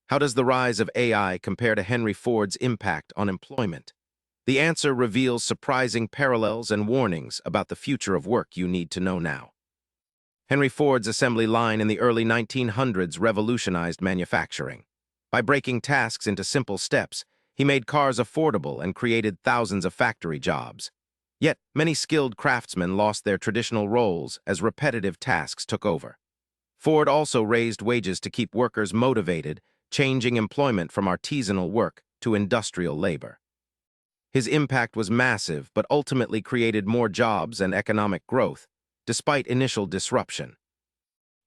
How does the rise of AI compare to Henry Ford's impact on employment? The answer reveals surprising parallels and warnings about the future of work you need to know now. Henry Ford's assembly line in the early 1900s revolutionized manufacturing. By breaking tasks into simple steps, he made cars affordable and created thousands of factory jobs. Yet, many skilled craftsmen lost their traditional roles as repetitive tasks took over. Ford also raised wages to keep workers motivated, changing employment from artisanal work to industrial labor. His impact was massive, but ultimately created more jobs and economic growth, despite initial disruption.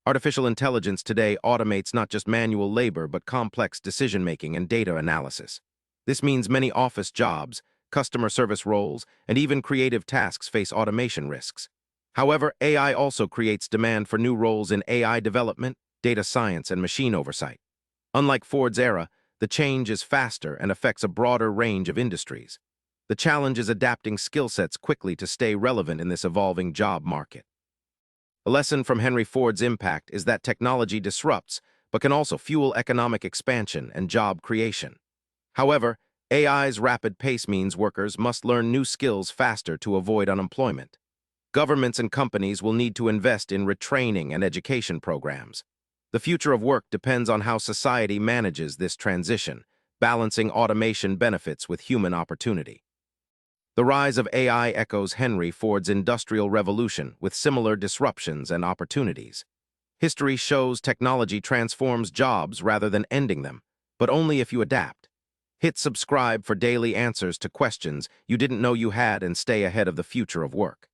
Artificial intelligence today automates not just manual labor, but complex decision-making and data analysis. This means many office jobs, customer service roles, and even creative tasks face automation risks. However, AI also creates demand for new roles in AI development, data science, and machine oversight. Unlike Ford's era, the change is faster and affects a broader range of industries. The challenge is adapting skill sets quickly to stay relevant in this evolving job market. A lesson from Henry Ford's impact is that technology disrupts, but can also fuel economic expansion and job creation. However, AI's rapid pace means workers must learn new skills faster to avoid unemployment. Governments and companies will need to invest in retraining and education programs. The future of work depends on how society manages this transition, balancing automation benefits with human opportunity. The rise of AI echoes Henry Ford's Industrial Revolution with similar disruptions and opportunities. History shows technology transforms jobs rather than ending them, but only if you adapt. Hit subscribe for daily answers to questions you didn't know you had and stay ahead of the future of work.